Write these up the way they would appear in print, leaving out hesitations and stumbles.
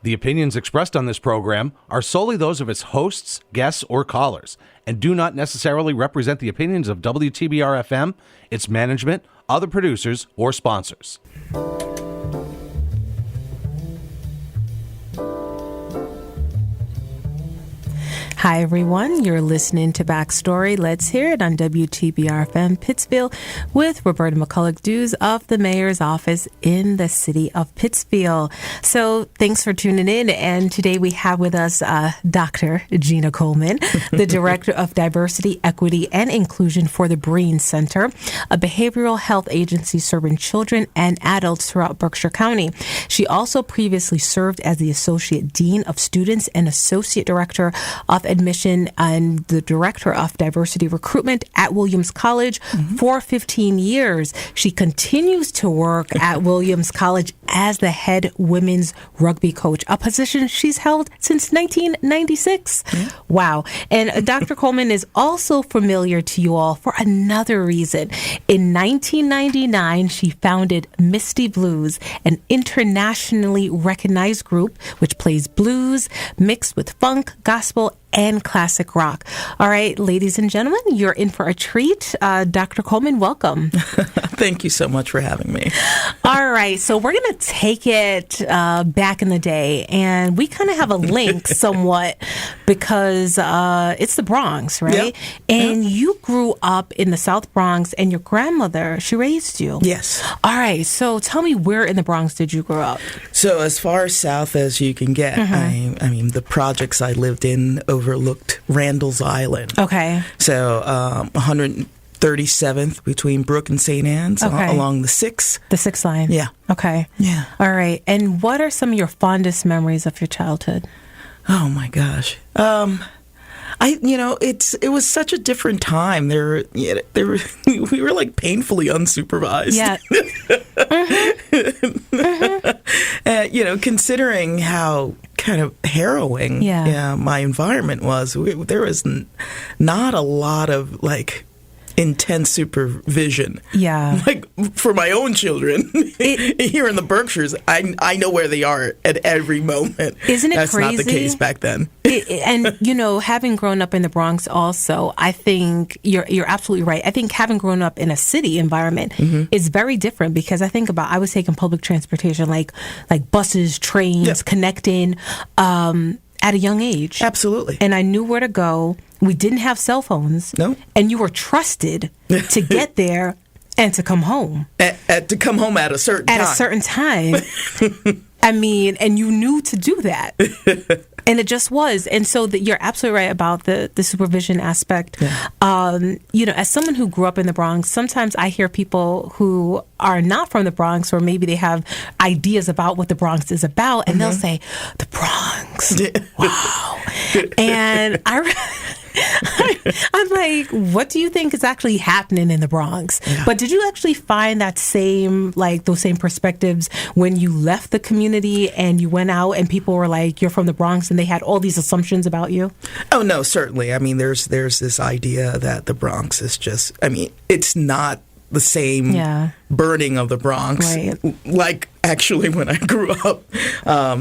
The opinions expressed on this program are solely those of its hosts, guests, or callers, and do not necessarily represent the opinions of WTBR-FM, its management, other producers, or sponsors. Hi, everyone. You're listening to Backstory. Let's hear it on WTBR-FM Pittsfield with Roberta McCulloch-Dews of the Mayor's Office in the city of Pittsfield. So thanks for tuning in. And today we have with us Dr. Gina Coleman, the Director of Diversity, Equity, and Inclusion for the Breen Center, a behavioral health agency serving children and adults throughout Berkshire County. She also previously served as the Associate Dean of Students and Associate Director of Admission and the Director of Diversity Recruitment at Williams College for 15 years. She continues to work at Williams College as the head women's rugby coach, a position she's held since 1996. Wow. And Dr. Coleman is also familiar to you all for another reason. In 1999, she founded Misty Blues, an internationally recognized group which plays blues mixed with funk, gospel, and classic rock. All right, ladies and gentlemen, you're in for a treat. Dr. Coleman, welcome. Thank you so much for having me. All right, so we're going to take it back in the day, and we kind of have a link somewhat because it's the Bronx, right? Yep. And you grew up in the South Bronx, and your grandmother, she raised you. Yes. All right, so tell me, where in the Bronx did you grow up? So as far south as you can get, I mean, the projects I lived in overlooked Randall's Island. Okay. So 137th between Brook and St. Anne's along the 6th. The 6th line. Yeah. Okay. Yeah. All right. And what are some of your fondest memories of your childhood? Oh my gosh. It was such a different time. We were like painfully unsupervised. Yeah. Considering how kind of harrowing my environment was, there was not a lot of like intense supervision. Yeah. Like for my own children here in the Berkshires, I know where they are at every moment. Isn't it That's crazy? That's not the case back then. And having grown up in the Bronx also, I think you're absolutely right. I think having grown up in a city environment is very different because I was taking public transportation like buses, trains, connecting at a young age. Absolutely. And I knew where to go. We didn't have cell phones. No. And you were trusted to get there and to come home. To come home at a certain time. At a certain time. I mean, and you knew to do that. And it just was. And so you're absolutely right about the supervision aspect. Yeah. As someone who grew up in the Bronx, sometimes I hear people who are not from the Bronx, or maybe they have ideas about what the Bronx is about, and they'll say, the Bronx. Wow. And I'm like, what do you think is actually happening in the Bronx? Yeah. But did you actually find those same perspectives when you left the community and you went out and people were like, you're from the Bronx, and they had all these assumptions about you? Oh, no, certainly. I mean, there's this idea that the Bronx is just, it's not the same burning of the Bronx, like actually when I grew up.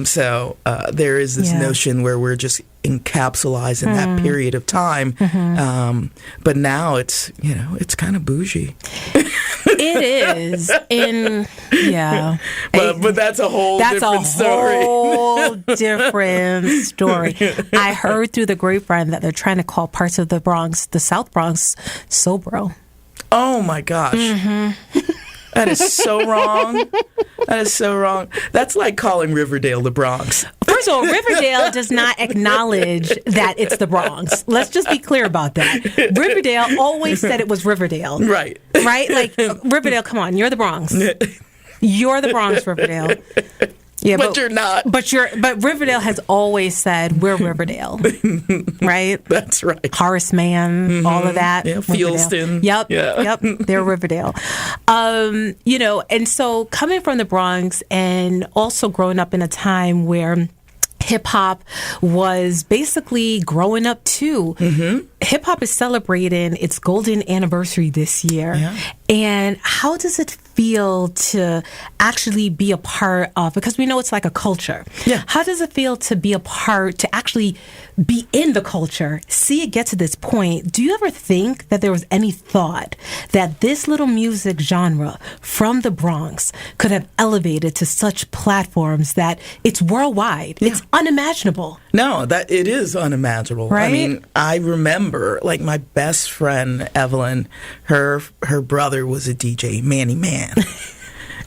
So there is this notion where we're just encapsulated in that period of time. But now it's kind of bougie. It is. But that's a whole different story. I heard through the grapevine that they're trying to call parts of the Bronx, the South Bronx, Sobro. Oh my gosh. That is so wrong. That is so wrong. That's like calling Riverdale the Bronx. First of all, Riverdale does not acknowledge that it's the Bronx. Let's just be clear about that. Riverdale always said it was Riverdale. Right. Right? Like, Riverdale, come on, you're the Bronx. You're the Bronx, Riverdale. Yeah, but you're not. But Riverdale has always said we're Riverdale, right? That's right. Horace Mann, all of that. Yeah, Fieldston. Yep. They're Riverdale. And so coming from the Bronx and also growing up in a time where hip hop was basically growing up too. Hip hop is celebrating its golden anniversary this year. Yeah. And how does it feel feel to actually be a part of, because we know it's like a culture. Yeah. How does it feel to be a part, to actually be in the culture, see it get to this point? Do you ever think that there was any thought that this little music genre from the Bronx could have elevated to such platforms that it's worldwide? Yeah. It's unimaginable. No, that it is unimaginable. Right? I mean, I remember, like, my best friend, Evelyn, her brother was a DJ, Manny Man.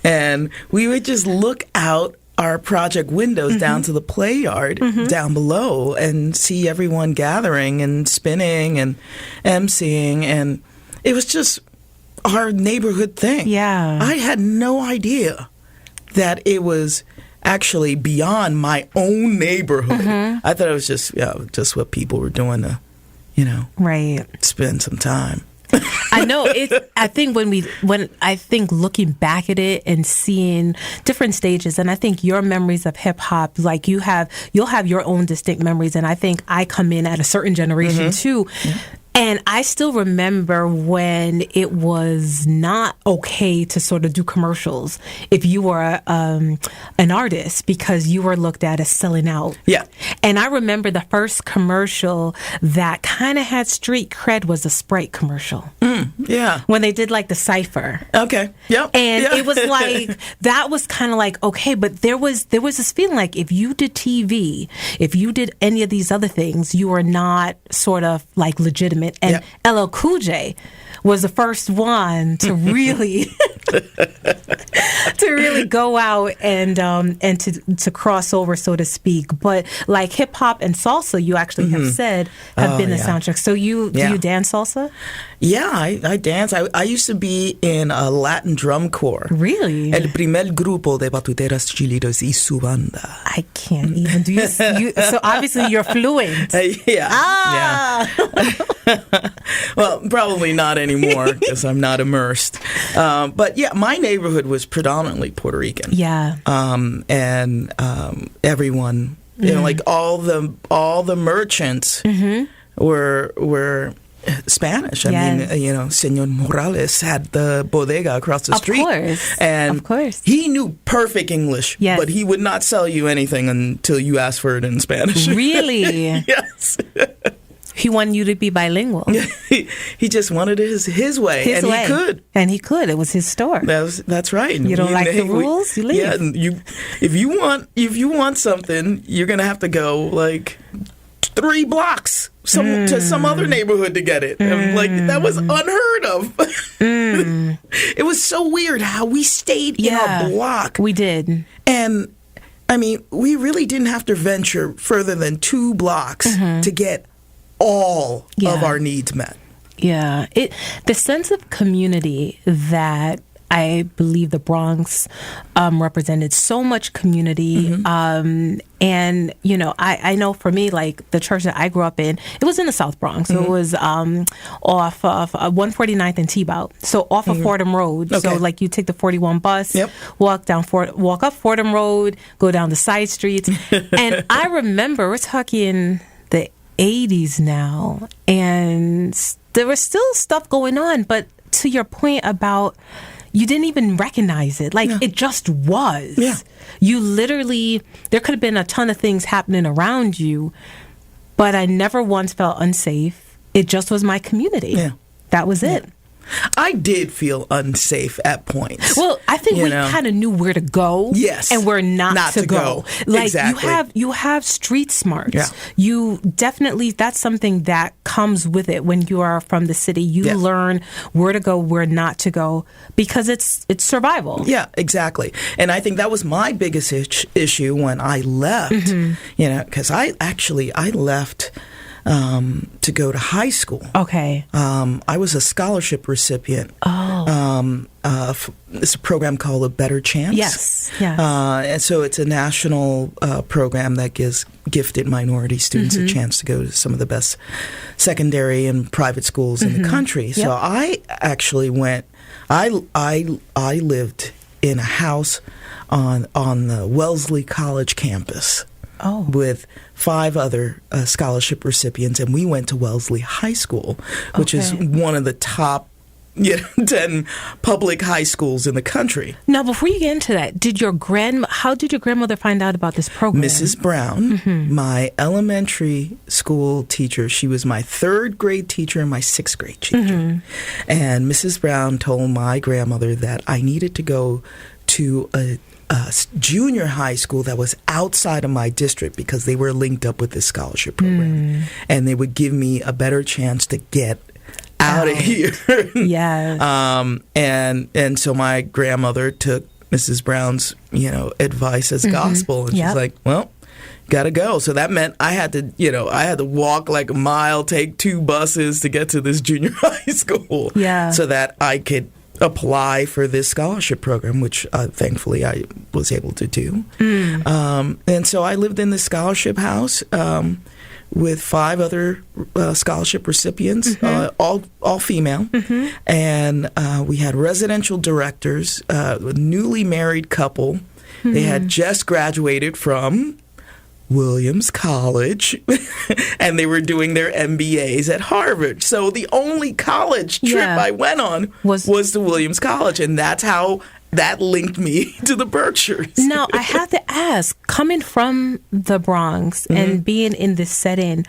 And we would just look out our project windows down to the play yard down below and see everyone gathering and spinning and emceeing, and it was just our neighborhood thing. Yeah. I had no idea that it was actually beyond my own neighborhood. I thought it was just what people were doing to, right, spend some time. I know I think when I think looking back at it and seeing different stages, and I think your memories of hip hop, like you'll have your own distinct memories, and I think I come in at a certain generation too. Yeah. And I still remember when it was not okay to sort of do commercials if you were an artist, because you were looked at as selling out. Yeah. And I remember the first commercial that kind of had street cred was a Sprite commercial. Yeah. When they did like the Cypher. Okay. Yep. And it was like, that was kind of like, okay, but there was this feeling like if you did TV, if you did any of these other things, you were not sort of like legitimate. And LL Cool J was the first one to really go out and to cross over, so to speak. But like hip hop and salsa, you actually have said have been the soundtrack. So do you dance salsa? Yeah, I dance. I used to be in a Latin drum corps. Really? El primer grupo de batuteras chilenos y su banda. I can't even. So obviously you're fluent. Yeah. Ah! Well, probably not anymore because I'm not immersed. But yeah, my neighborhood was predominantly Puerto Rican. Yeah. And everyone, like all the merchants were Spanish. I mean, Senor Morales had the bodega across the street. Of course. He knew perfect English, but he would not sell you anything until you asked for it in Spanish. Really? Yes. He wanted you to be bilingual. He just wanted it his way. He could. And he could. It was his store. That's right. You don't like the rules? You leave. Yeah. If you want something, you're gonna have to go like 3 blocks to some other neighborhood to get it. Like, that was unheard of. It was so weird how we stayed in a block. We did. And I mean, we really didn't have to venture further than 2 blocks to get all of our needs met. Yeah. The sense of community that I believe the Bronx represented, so much community. And, I know for me, like the church that I grew up in, it was in the South Bronx. So it was off of 149th and T-Bout. So off of Fordham Road. Okay. So like you take the 41 bus, walk up Fordham Road, go down the side streets. And I remember, we're talking the 80s now, and there was still stuff going on. But to your point about, you didn't even recognize it. Like, it just was. Yeah. You literally, there could have been a ton of things happening around you, but I never once felt unsafe. It just was my community. Yeah. That was it. I did feel unsafe at points. Well, I think we kind of knew where to go, and where not to go. Like, exactly. you have street smarts. Yeah. You definitely, that's something that comes with it when you are from the city. You learn where to go, where not to go, because it's survival. Yeah, exactly. And I think that was my biggest issue when I left. Because I left to go to high school. Okay. I was a scholarship recipient. It's a program called A Better Chance. Yes. And so it's a national program that gives gifted minority students a chance to go to some of the best secondary and private schools in the country. So I actually went. I lived in a house on the Wellesley College campus. With 5 other scholarship recipients, and we went to Wellesley High School, which is one of the top 10 public high schools in the country. Now, before you get into that, how did your grandmother find out about this program? Mrs. Brown, my elementary school teacher, she was my 3rd grade teacher and my 6th grade teacher. And Mrs. Brown told my grandmother that I needed to go to a junior high school that was outside of my district because they were linked up with this scholarship program. And they would give me a better chance to get out of here. Yes. And so my grandmother took Mrs. Brown's, advice as gospel. And she's like, well, gotta go. So that meant I had to walk like a mile, take 2 buses to get to this junior high school. Yeah. So that I could apply for this scholarship program, which thankfully I was able to do. And so I lived in this scholarship house with 5 other scholarship recipients, all female. And we had residential directors, a newly married couple. They had just graduated from Williams College, and they were doing their MBAs at Harvard. So the only college trip I went on was to Williams College, and that's how that linked me to the Berkshires. Now, I have to ask, coming from the Bronx and being in this setting,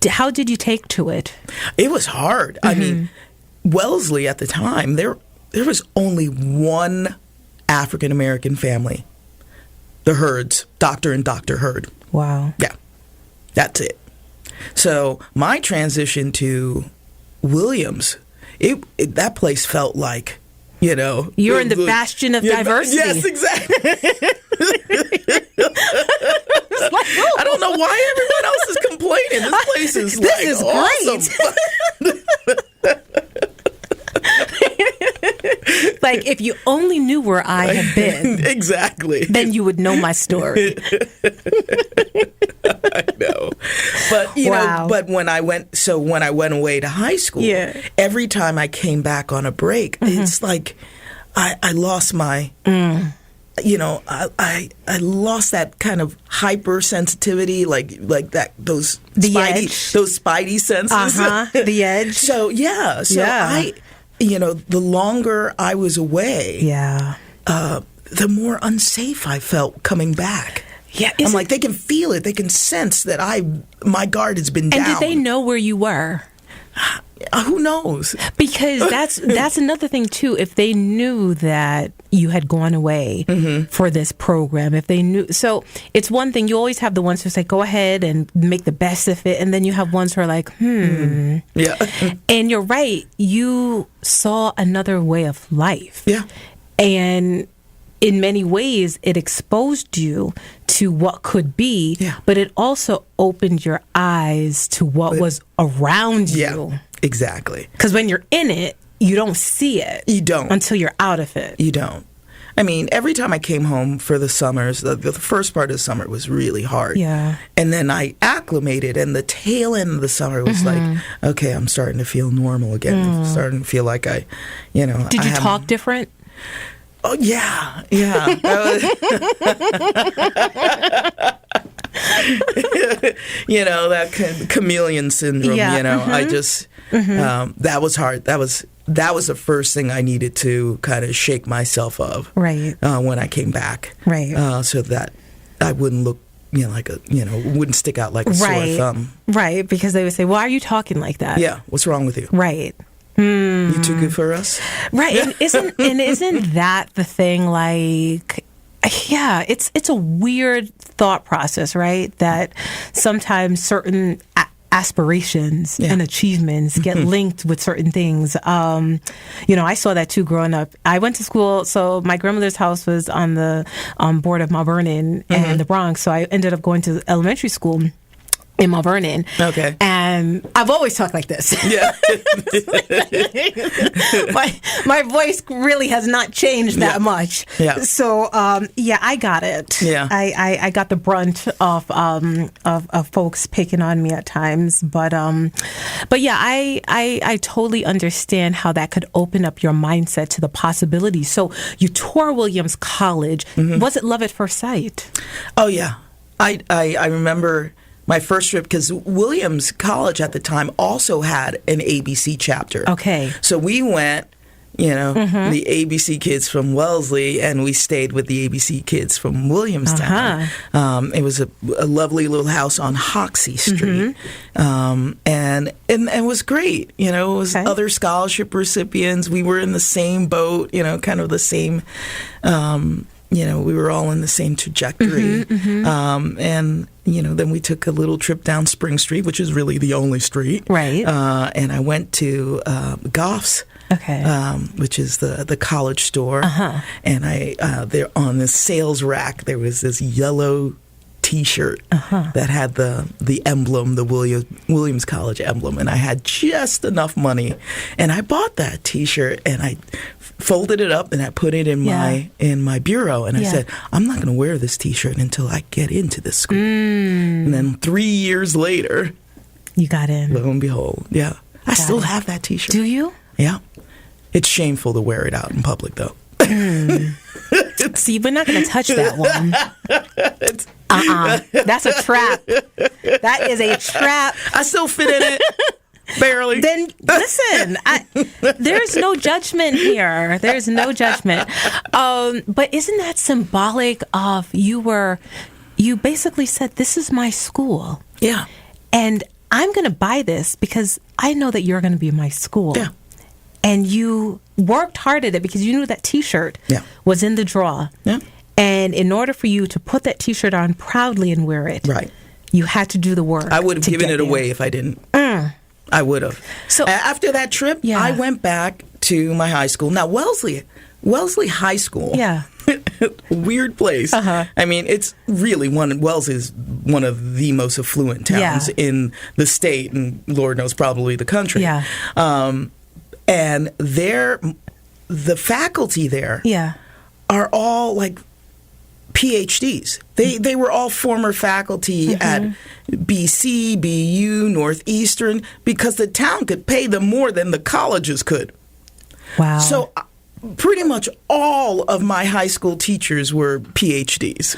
how did you take to it? It was hard. I mean, Wellesley at the time, there was only one African-American family, the Hurds, Dr. and Dr. Hurd. Wow. Yeah, that's it. So my transition to Williams, that place felt like, you're in the bastion of diversity. Yes, exactly. I don't know why everyone else is complaining. This place is awesome. Like, if you only knew where I had been, exactly, then you would know my story. I know, but but when I went away to high school, every time I came back on a break, it's like I lost my. I lost that kind of hypersensitivity, like that those spidey senses, the edge. So the longer I was away, the more unsafe I felt coming back. Yeah, I'm like, they can feel it, they can sense that my guard has been down. And did they know where you were? Who knows? Because that's another thing too. If they knew that you had gone away for this program, if they knew, so it's one thing. You always have the ones who say, "Go ahead and make the best of it," and then you have ones who are like, yeah. And you're right. You saw another way of life. Yeah, and in many ways, it exposed you to what could be, but it also opened your eyes to what was around you. Yeah, exactly. Because when you're in it, you don't see it. You don't. Until you're out of it. You don't. I mean, every time I came home for the summers, the first part of the summer was really hard. Yeah. And then I acclimated, and the tail end of the summer was like, okay, I'm starting to feel normal again. I'm starting to feel like Did you talk different? Oh, yeah. That chameleon syndrome, I just, that was hard. That was the first thing I needed to kind of shake myself of. Right. When I came back. Right. So that I wouldn't look, wouldn't stick out like a sore thumb. Right. Because they would say, why are you talking like that? Yeah. What's wrong with you? Right. You too good for us? Right. And isn't that the thing? Like, yeah, it's a weird thought process, right? That sometimes certain aspirations and achievements get linked with certain things. I saw that too growing up. I went to school, so my grandmother's house was on the board of Mount Vernon and the Bronx, so I ended up going to elementary school in Mount Vernon. Okay. And I've always talked like this. Yeah. my voice really has not changed that much. Yeah. So, I got it. Yeah. I got the brunt of folks picking on me at times. But yeah, I totally understand how that could open up your mindset to the possibilities. So you toured Williams College. Was it love at first sight? Oh, yeah. I remember my first trip, because Williams College at the time also had an ABC chapter. Okay. So we went the ABC kids from Wellesley, and we stayed with the ABC kids from Williamstown. It was a lovely little house on Hoxie Street, and it was great. It was other scholarship recipients. We were in the same boat, kind of the same. We were all in the same trajectory, and then we took a little trip down Spring Street, which is really the only street, right? And I went to Goff's. Okay. Which is the college store. And there on the sales rack, there was this yellow T-shirt that had the emblem, the Williams College emblem. And I had just enough money. And I bought that T-shirt and I folded it up and I put it in my bureau. And I said, I'm not going to wear this T-shirt until I get into this school. And then 3 years later, you got in. Lo and behold. Yeah. I still have that T-shirt. Do you? Yeah. It's shameful to wear it out in public, though. See, we're not going to touch that one. That's a trap. That is a trap. I still fit in it. Barely. Then listen, there's no judgment here. There's no judgment. But isn't that symbolic of you basically said, this is my school. Yeah. And I'm going to buy this because I know that you're going to be in my school. Yeah. And you worked hard at it because you knew that T-shirt was in the drawer. Yeah. And in order for you to put that T-shirt on proudly and wear it, right, you had to do the work. I would have given it away if I didn't. I would have. So after that trip, I went back to my high school. Now, Wellesley High School. Yeah. Weird place. I mean, it's really Wellesley is one of the most affluent towns in the state, and Lord knows probably the country. Yeah. And the faculty there are all like PhDs. They were all former faculty at BC, BU, Northeastern, because the town could pay them more than the colleges could. Wow. So pretty much all of my high school teachers were PhDs.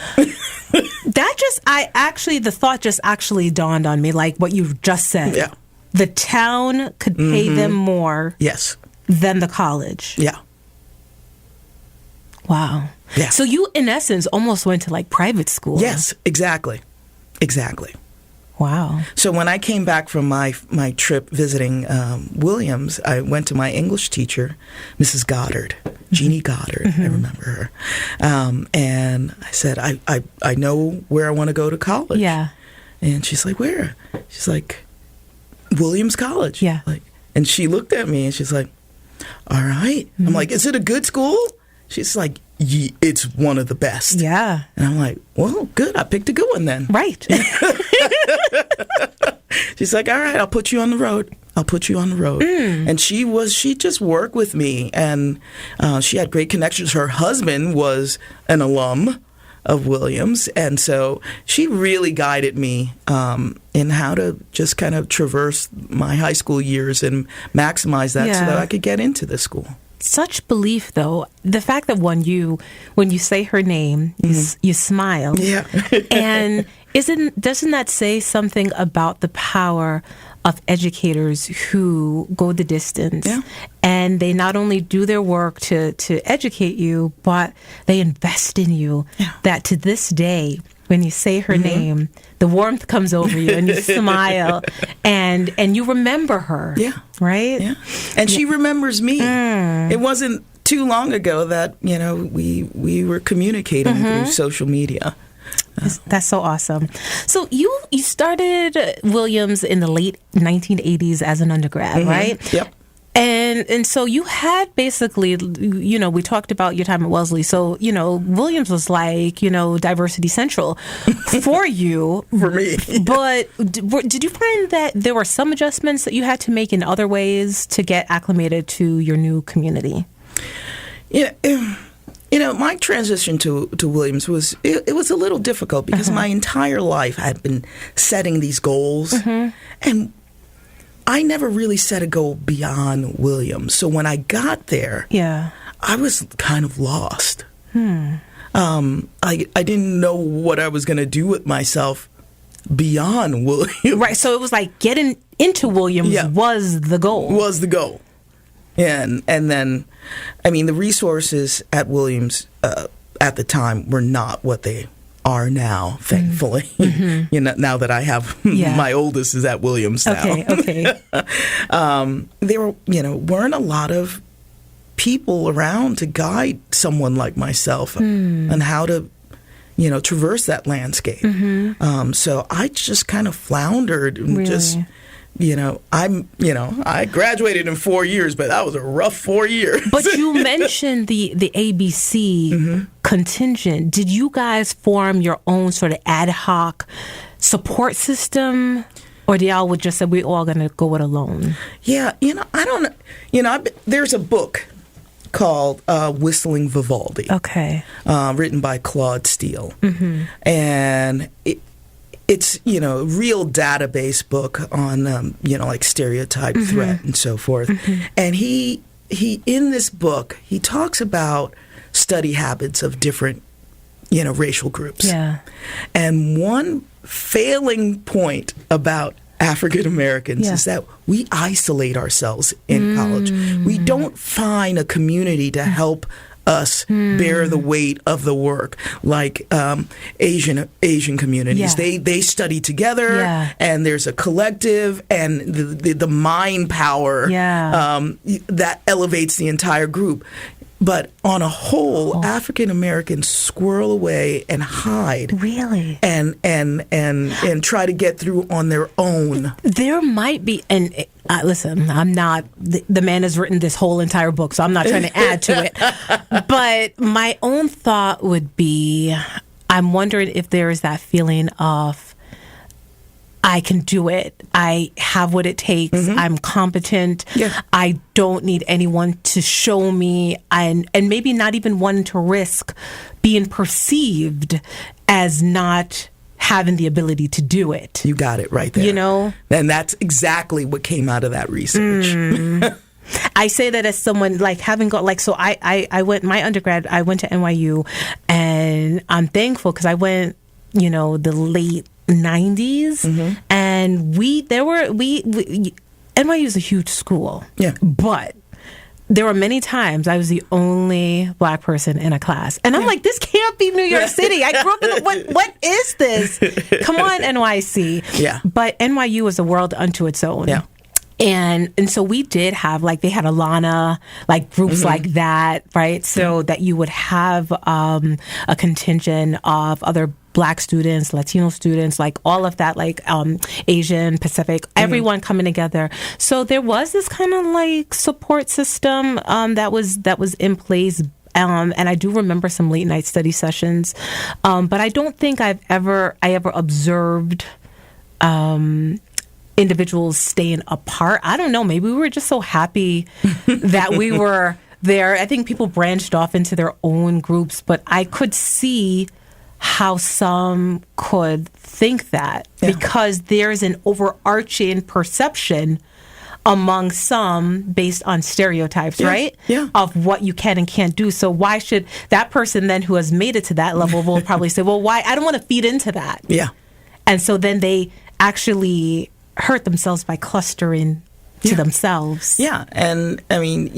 The thought just actually dawned on me, like what you just said. Yeah. The town could pay them more than the college. Yeah. Wow. Yeah. So you, in essence, almost went to like private school. Yes, exactly. Exactly. Wow. So when I came back from my trip visiting Williams, I went to my English teacher, Mrs. Goddard, Gina Goddard, I remember her. And I said, I know where I want to go to college. Yeah. And she's like, where? She's like, Williams College. Yeah. And she looked at me and she's like, all right. I'm like, is it a good school? She's like, it's one of the best. Yeah. And I'm like, well, good. I picked a good one then. Right. She's like, all right, I'll put you on the road. And she just worked with me, and she had great connections. Her husband was an alum of Williams, and so she really guided me in how to just kind of traverse my high school years and maximize that so that I could get into the school. Such belief, though. The fact that when you say her name, you smile. Yeah. And doesn't that say something about the power of educators who go the distance? Yeah. And they not only do their work to educate you, but they invest in you. Yeah. That to this day, when you say her name, the warmth comes over you and you smile and you remember her. Yeah. Right? Yeah. And she remembers me. It wasn't too long ago that, we were communicating through social media. That's so awesome. So you started Williams in the late 1980s as an undergrad, right? Yep. And so you had basically, we talked about your time at Wellesley. So, Williams was like, diversity central for you. For me. But did you find that there were some adjustments that you had to make in other ways to get acclimated to your new community? Yeah. My transition to Williams was a little difficult because my entire life I had been setting these goals, and I never really set a goal beyond Williams. So when I got there, I was kind of lost. I didn't know what I was going to do with myself beyond Williams. Right. So it was like getting into Williams was the goal. And then, I mean, the resources at Williams at the time were not what they are now, thankfully. Mm-hmm. You know, now that I have my oldest is at Williams now. Okay. There weren't a lot of people around to guide someone like myself on how to, traverse that landscape. Mm-hmm. So I just kind of floundered and just. I graduated in 4 years, but that was a rough 4 years. But you mentioned the ABC contingent. Did you guys form your own sort of ad hoc support system? Or do y'all would just say, we're all going to go it alone? Yeah, I don't know. There's a book called Whistling Vivaldi. Okay. Written by Claude Steele. Mm-hmm. And it's, a real database book on, like stereotype, threat, and so forth. Mm-hmm. And he in this book, he talks about study habits of different, racial groups. Yeah. And one failing point about African Americans is that we isolate ourselves in college. We don't find a community to help us bear the weight of the work, like Asian communities. They study together, and there's a collective, and the mind power that elevates the entire group. But on a whole, African Americans squirrel away and hide. Really? And try to get through on their own. There might be, and listen, I'm not, the man has written this whole entire book, so I'm not trying to add to it. But my own thought would be, I'm wondering if there is that feeling of, I can do it. I have what it takes. Mm-hmm. I'm competent. Yeah. I don't need anyone to show me, and maybe not even one to risk being perceived as not having the ability to do it. You got it right there. And that's exactly what came out of that research. I say that as someone like having got so I went my undergrad. I went to NYU, and I'm thankful because I went the late 90s, and NYU is a huge school. Yeah, but there were many times I was the only Black person in a class, and I'm like, this can't be New York City. I grew up in what is this? Come on, NYC. Yeah, but NYU was a world unto its own. Yeah. And so we did have they had Alana, groups like that, right? So that you would have a contingent of other Black students, Latino students, all of that, Asian, Pacific, everyone coming together. So there was this kind of support system that was in place. And I do remember some late night study sessions, but I don't think I ever observed individuals staying apart. I don't know. Maybe we were just so happy that we were there. I think people branched off into their own groups, but I could see how some could think that because there's an overarching perception among some based on stereotypes, right? Yeah. Of what you can and can't do. So why should that person then who has made it to that level will probably say, well, why? I don't want to feed into that. Yeah. And so then they actually hurt themselves by clustering to themselves. Yeah. And I mean,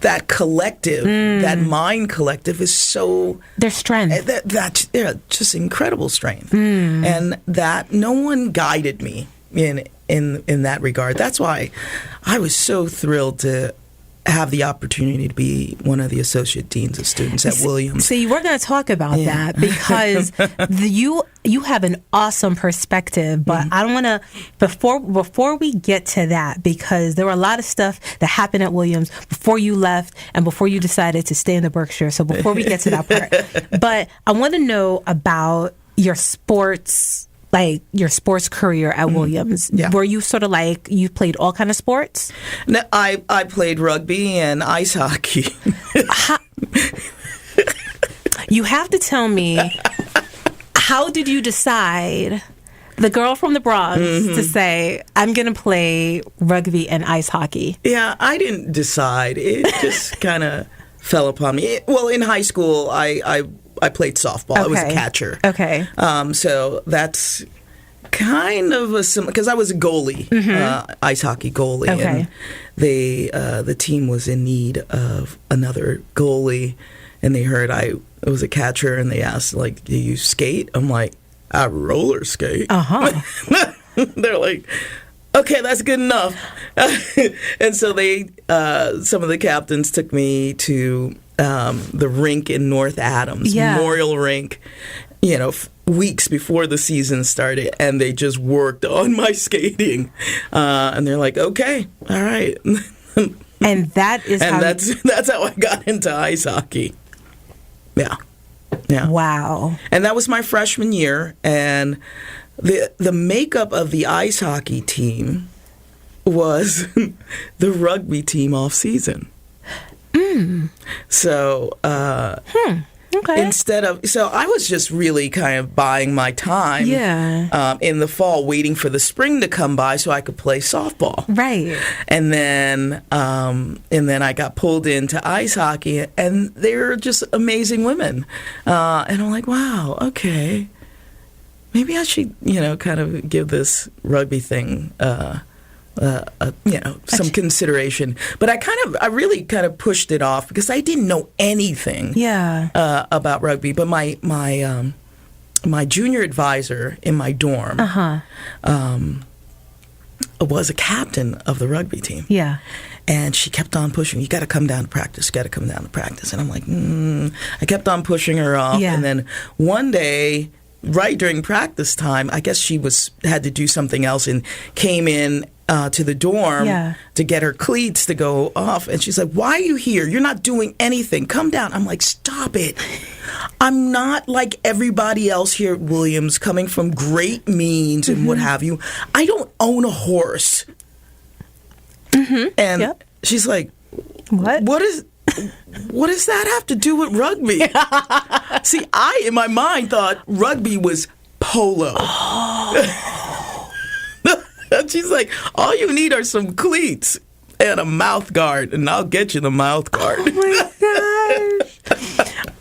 that collective, that mind collective is so... Their strength. That's just incredible strength. And that no one guided me in that regard. That's why I was so thrilled to have the opportunity to be one of the associate deans of students at Williams. See, we're going to talk about that because you have an awesome perspective, but I don't want to, before we get to that, because there were a lot of stuff that happened at Williams before you left and before you decided to stay in the Berkshire. So before we get to that part, but I want to know about your sports career at Williams. Yeah. Were you sort of you played all kind of sports? No, I played rugby and ice hockey. You have to tell me, how did you decide, the girl from the Bronx, to say, I'm going to play rugby and ice hockey? Yeah, I didn't decide. It just kind of fell upon me. Well, in high school, I played softball. Okay. I was a catcher. Okay. So that's kind of a similar, because I was a goalie, ice hockey goalie, and the team was in need of another goalie, and they heard I was a catcher, and they asked, like, do you skate? I'm like, I roller skate. They're like, okay, that's good enough. And so they, some of the captains took me to the rink in North Adams, Memorial Rink, weeks before the season started, and they just worked on my skating. And they're like, okay, all right. And that's how I got into ice hockey. Yeah. Wow. And that was my freshman year, and the makeup of the ice hockey team was the rugby team off season. So instead of, so I was just really kind of buying my time in the fall, waiting for the spring to come by so I could play softball. Right. And then I got pulled into ice hockey, and they were just amazing women. And I'm like, wow, okay. Maybe I should, kind of give this rugby thing, some consideration. But I really kind of pushed it off because I didn't know anything about rugby. But my junior advisor in my dorm was a captain of the rugby team. Yeah. And she kept on pushing, you got to come down to practice, got to come down to practice. And I'm like, I kept on pushing her off. Yeah. And then one day, right during practice time, I guess she had to do something else and came in to the dorm to get her cleats to go off. And she's like, why are you here? You're not doing anything. Come down. I'm like, stop it. I'm not like everybody else here at Williams, coming from great means and what have you. I don't own a horse. And she's like, what does that have to do with rugby? See, I, in my mind, thought rugby was polo. And she's like, all you need are some cleats and a mouth guard, and I'll get you the mouth guard.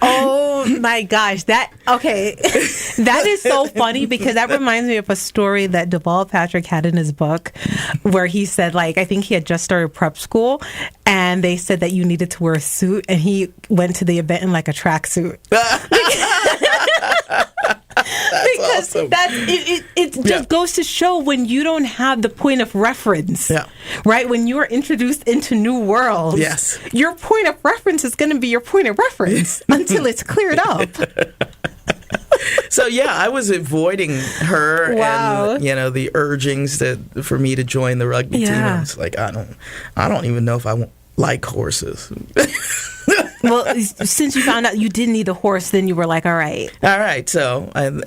Oh my gosh. That is so funny, because that reminds me of a story that Deval Patrick had in his book, where he said, like, I think he had just started prep school, and they said that you needed to wear a suit, and he went to the event in like a tracksuit. Because awesome. It just goes to show, when you don't have the point of reference, right? When you are introduced into new worlds, your point of reference is going to be your point of reference until it's cleared up. So I was avoiding her and the urgings for me to join the rugby team. I was like, I don't even know if I like horses. Well, since you found out you didn't need a horse, then you were like, all right. So then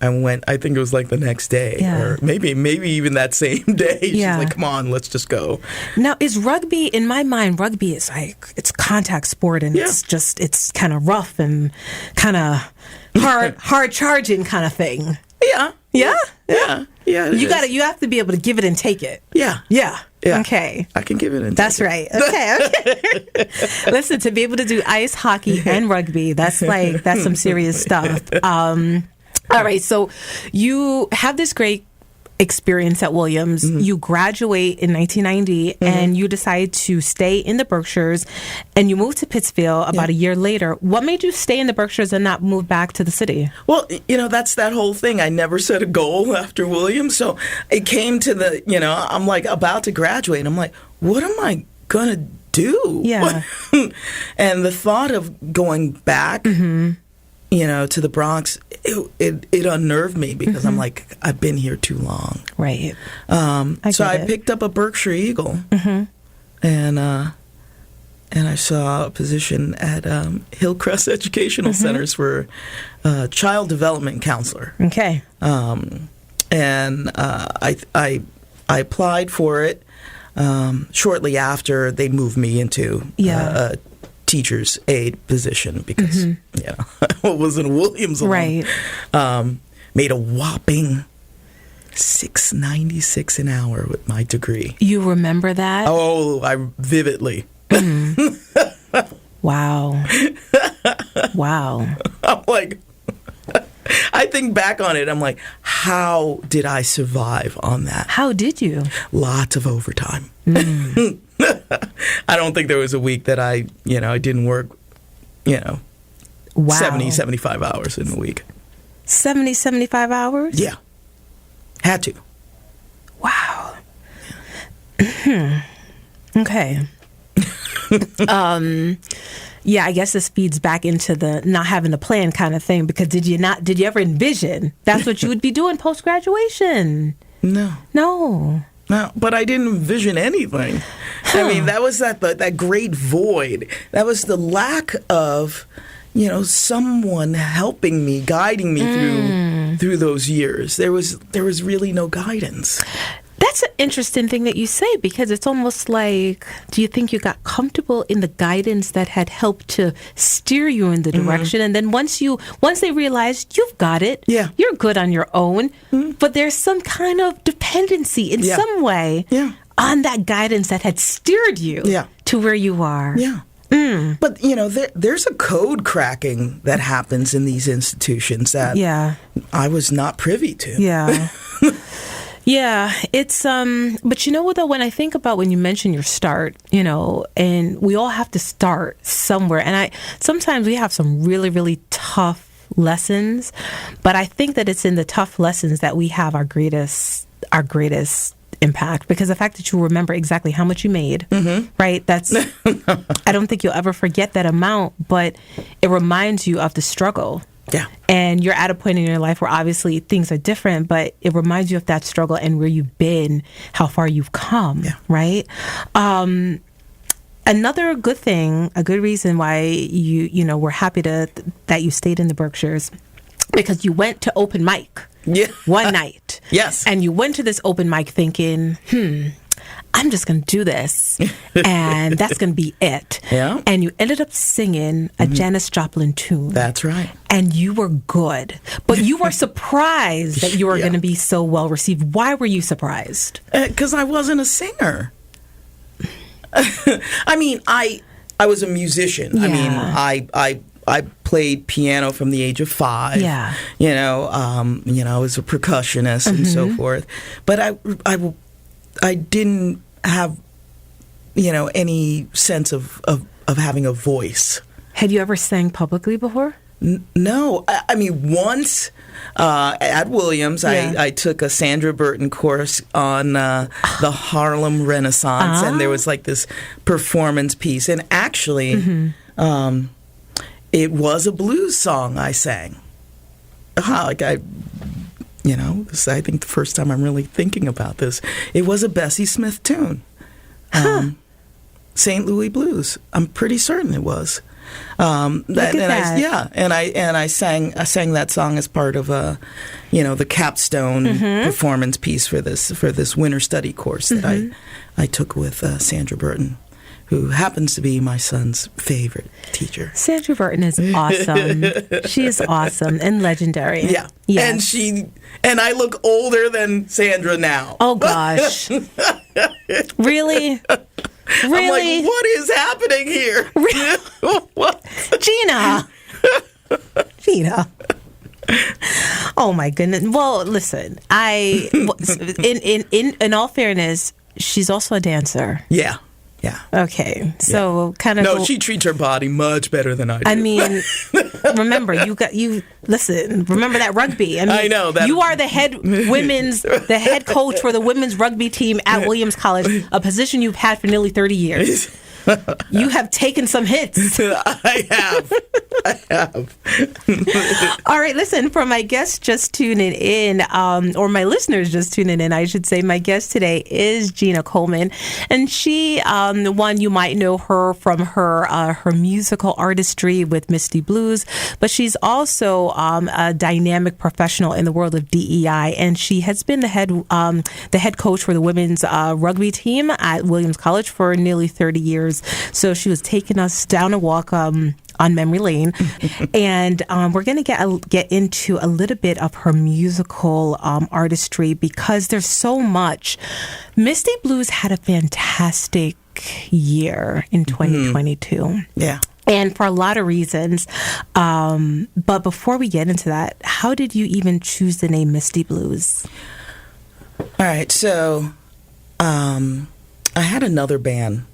I went, I think it was like the next day, or maybe even that same day. She's like, come on, let's just go. Now, is rugby, in my mind, rugby is like, it's contact sport, and it's kind of rough and kind of hard charging kind of thing. You have to be able to give it and take it. Yeah. Okay. I can give it and that's take right. It. Okay. Listen, to be able to do ice hockey and rugby, that's some serious stuff. All right. So you have this great experience at Williams. You graduate in 1990, and you decide to stay in the Berkshires, and you move to Pittsfield about a year later. What made you stay in the Berkshires and not move back to the city? Well, that's that whole thing. I never set a goal after Williams, so it came to the, I'm like about to graduate, and I'm like, what am I gonna do? Yeah. And the thought of going back to the Bronx, it unnerved me, because I'm like, I've been here too long. Right. I picked up a Berkshire Eagle, and I saw a position at Hillcrest Educational Centers for child development counselor. Okay. And I applied for it. Shortly after, they moved me into a teacher's aide position, because I wasn't Williams alone. Right. Made a whopping $6.96 an hour with my degree. You remember that? Oh, I vividly. Wow. I'm like, I think back on it, I'm like, how did I survive on that? How did you? Lots of overtime. I don't think there was a week that I didn't work, wow. 70, 75 hours in a week. 70, 75 hours? Yeah. Had to. Wow. Okay. Yeah, I guess this feeds back into the not having a plan kind of thing, because did you ever envision that's what you would be doing post-graduation? No, but I didn't envision anything. I mean, that was that great void. That was the lack of, someone helping me, guiding me through those years. There was really no guidance. That's an interesting thing that you say, because it's almost like, do you think you got comfortable in the guidance that had helped to steer you in the direction? And then once they realized you've got it, you're good on your own, but there's some kind of dependency in some way on that guidance that had steered you to where you are. Yeah. But, there's a code cracking that happens in these institutions that I was not privy to. Yeah. Yeah, it's, but you know what, though, when I think about when you mention your start, and we all have to start somewhere. And sometimes we have some really, really tough lessons, but I think that it's in the tough lessons that we have our greatest impact, because the fact that you remember exactly how much you made, right? That's, I don't think you'll ever forget that amount, but it reminds you of the struggle. Yeah. And you're at a point in your life where obviously things are different, but it reminds you of that struggle and where you've been, how far you've come, right? Another good thing, a good reason why we're happy that you stayed in the Berkshires, because you went to open mic one night. Yes. And you went to this open mic thinking, I'm just going to do this, and that's going to be it. Yeah. And you ended up singing a Janis Joplin tune. That's right. And you were good, but you were surprised that you were going to be so well received. Why were you surprised? Because I wasn't a singer. I mean, I was a musician. Yeah. I mean, I played piano from the age of 5. Yeah. I was a percussionist and so forth. But I didn't have, any sense of having a voice. Had you ever sang publicly before? No. I mean, once at Williams, I took a Sandra Burton course on the Harlem Renaissance, and there was like this performance piece. And actually, it was a blues song I sang. This is, I think, the first time I'm really thinking about this. It was a Bessie Smith tune. St. Louis Blues. I'm pretty certain it was. Look at that. I sang that song as part of the capstone performance piece for this winter study course that I took with Sandra Burton, who happens to be my son's favorite teacher. Sandra Burton is awesome. She is awesome and legendary. Yeah. Yes. And I look older than Sandra now. Oh, gosh. Really? I'm like, what is happening here? What? Gina. Oh, my goodness. Well, listen, in all fairness, she's also a dancer. Yeah. Yeah. Okay. So kind of. No, she treats her body much better than I do. I mean, remember remember that rugby. I know that. You are the head coach for the women's rugby team at Williams College, a position you've had for nearly 30 years. You have taken some hits. I have. All right, listen, for my guests just tuning in, or my listeners just tuning in, I should say, my guest today is Gina Coleman. And she, one, you might know her from her musical artistry with Misty Blues, but she's also a dynamic professional in the world of DEI. And she has been the head coach for the women's rugby team at Williams College for nearly 30 years. So she was taking us down a walk on memory lane, and we're going to get into a little bit of her musical artistry, because there's so much. Misty Blues had a fantastic year in 2022. Yeah. and for a lot of reasons. But before we get into that, how did you even choose the name Misty Blues? All right, so I had another band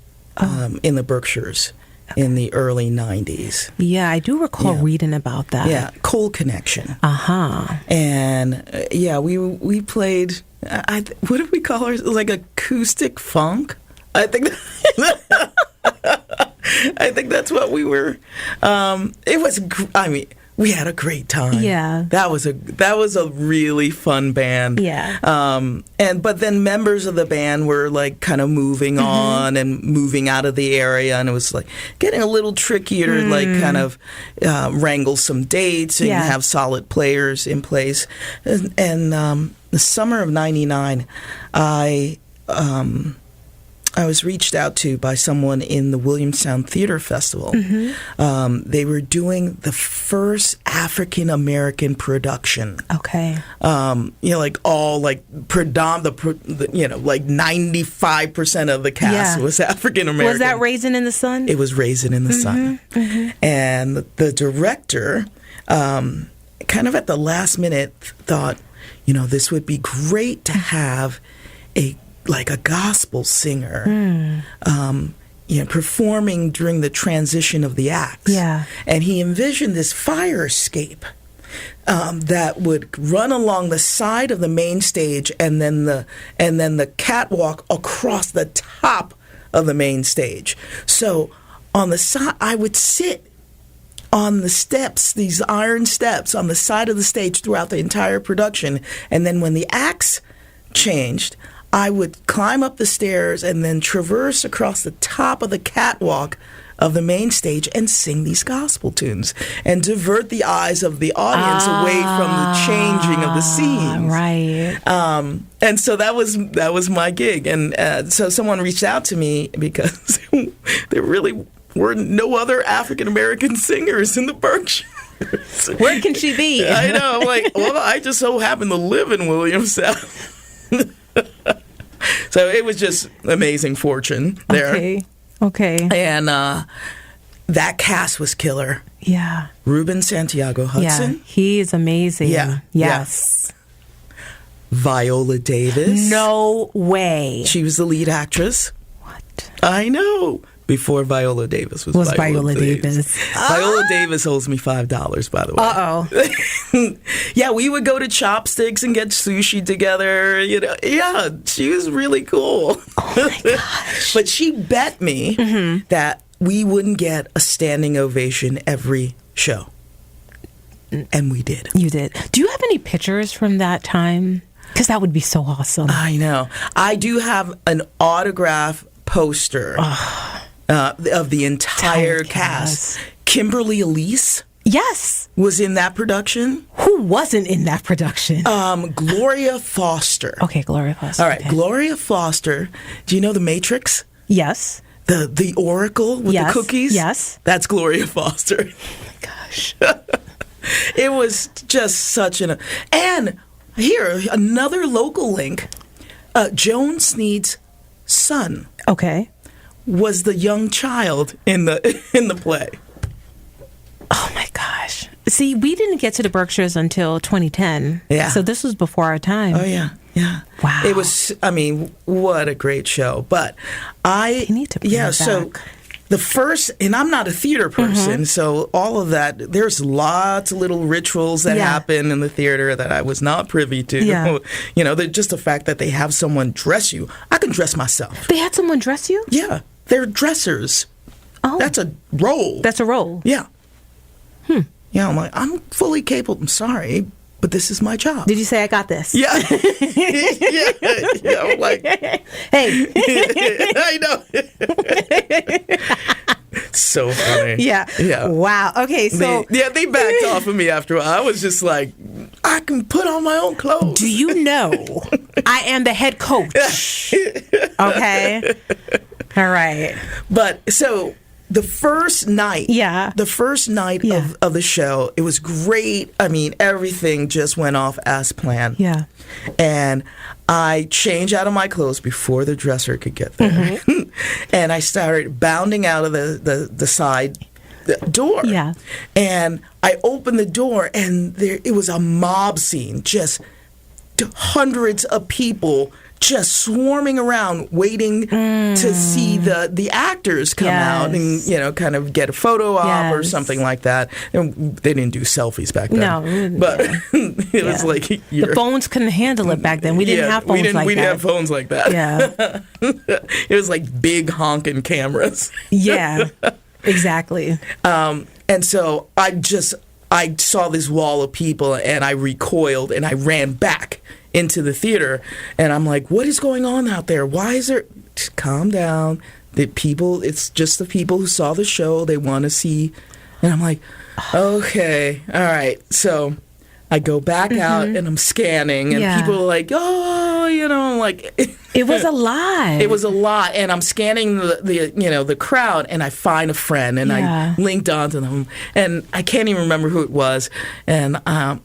in the Berkshires in the early 90s. Yeah, I do recall reading about that. Yeah, Coal Connection. Uh-huh. And we played, what did we call ours? Like acoustic funk? I think I think that's what we were. It was, we had a great time. Yeah. That was a really fun band. Yeah. But then members of the band were like kind of moving on and moving out of the area, and it was like getting a little trickier to like kind of wrangle some dates and have solid players in place. And the summer of '99, I was reached out to by someone in the Williamstown Theater Festival. They were doing the first African American production. Okay. Like all like like 95% of the cast was African American. Was that Raisin in the Sun? It was Raisin in the Sun. And the director, kind of at the last minute, thought, this would be great to have a gospel singer, performing during the transition of the acts. Yeah. And he envisioned this fire escape that would run along the side of the main stage and then the catwalk across the top of the main stage. So on the side, I would sit on the steps, these iron steps on the side of the stage throughout the entire production. And then when the acts changed, I would climb up the stairs and then traverse across the top of the catwalk of the main stage and sing these gospel tunes and divert the eyes of the audience away from the changing of the scenes. Right. And so that was my gig. And so someone reached out to me because there really were no other African American singers in the Berkshires. Where can she be? I know. I'm like, well, I just so happen to live in Williamstown. So it was just amazing fortune there. Okay. And that cast was killer. Yeah. Ruben Santiago Hudson. Yeah, he is amazing. Yeah. Yes. Yeah. Viola Davis. No way. She was the lead actress. What? I know. Before Viola Davis was Viola Davis. Viola Davis owes me $5, by the way. Uh-oh. Yeah, we would go to Chopsticks and get sushi together. Yeah, she was really cool. Oh my gosh. But she bet me that we wouldn't get a standing ovation every show. And we did. You did. Do you have any pictures from that time? Because that would be so awesome. I know. I do have an autograph poster of the entire cast. Kimberly Elise. Yes. Was in that production. Who wasn't in that production? Gloria Foster. Okay, Gloria Foster. All right, okay. Gloria Foster. Do you know The Matrix? Yes. The Oracle with the cookies? Yes. That's Gloria Foster. Oh my gosh. It was just such an... And here, another local link. Joan Sneed's son. Okay. Was the young child in the play. Oh my gosh. See, we didn't get to the Berkshires until 2010. Yeah. So this was before our time. Oh, yeah. Yeah. Wow. It was, what a great show. But you need to bring it back. So the first, and I'm not a theater person, so all of that, there's lots of little rituals that happen in the theater that I was not privy to. Yeah. Just the fact that they have someone dress you. I can dress myself. They had someone dress you? Yeah. They're dressers. Oh. That's a role. That's a role. Yeah. Yeah, I'm like, I'm fully capable. I'm sorry, but this is my job. Did you say I got this? Yeah. Yeah, I'm like, hey. I know. So funny. Yeah. Yeah. Wow. Okay, so... They backed off of me after a while. I was just like, I can put on my own clothes. Do you know I am the head coach? Okay? All right. But, so... The first night of the show, it was great. Everything just went off as planned. Yeah. And I changed out of my clothes before the dresser could get there. And I started bounding out of the side door. Yeah. And I opened the door, and it was a mob scene, just hundreds of people just swarming around waiting to see the actors come out and, you know, kind of get a photo op or something like that. And they didn't do selfies back then. No. But it was like... The phones couldn't handle it back then. We didn't have phones like that. We didn't have phones like that. Yeah. It was like big honking cameras. Yeah, exactly. And so I saw this wall of people, and I recoiled, and I ran back into the theater, and I'm like, what is going on out there? Why is there... Just calm down. It's just the people who saw the show. They want to see. And I'm like, okay, all right. So I go back out, and I'm scanning, and people are like, oh, you know, like... It was a lot. It was a lot, and I'm scanning the crowd, and I find a friend, and I linked onto them, and I can't even remember who it was, and I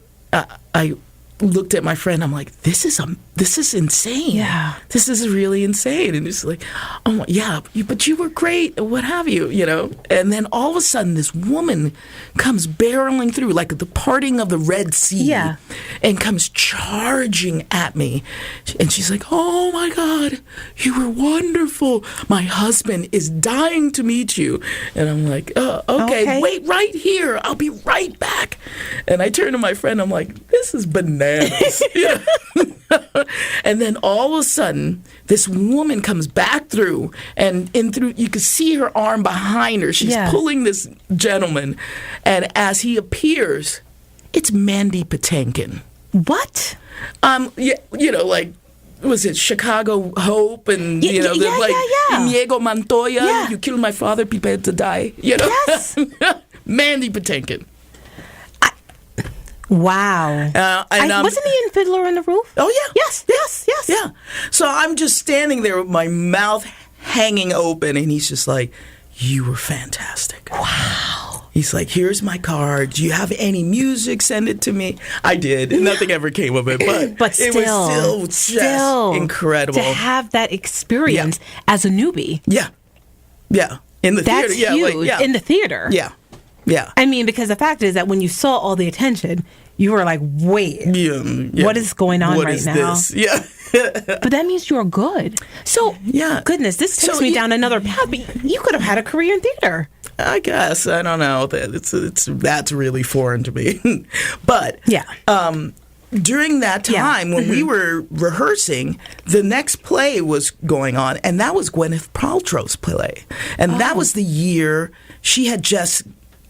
looked at my friend. I'm like, this is insane. Yeah, this is really insane. And it's like, oh yeah, but you were great. What have you? You know. And then all of a sudden, this woman comes barreling through like the parting of the Red Sea, and comes charging at me. And she's like, oh my God, you were wonderful. My husband is dying to meet you. And I'm like, oh, okay, wait right here. I'll be right back. And I turn to my friend. I'm like, this is bananas. And then all of a sudden, this woman comes back through, and through you can see her arm behind her. She's pulling this gentleman, and as he appears, it's Mandy Patinkin. What? You know, like, was it Chicago Hope and Inigo Montoya? You killed my father, prepared to die. You know, Mandy Patinkin. Wow. Wasn't he in Fiddler on the Roof? Oh, yeah. Yes. Yeah. So I'm just standing there with my mouth hanging open, and he's just like, you were fantastic. Wow. He's like, here's my card. Do you have any music? Send it to me. I did. Nothing ever came of it, but it was still incredible. To have that experience as a newbie. Yeah. In the theater. That's huge. In the theater. Yeah. I mean, because the fact is that when you saw all the attention, you were like, wait, what is going on right now? This? Yeah. But that means you're good. So, goodness, this takes me down another path. But you could have had a career in theater. I guess. I don't know. That's really foreign to me. But during that time when we were rehearsing, the next play was going on, and that was Gwyneth Paltrow's play. And that was the year she had just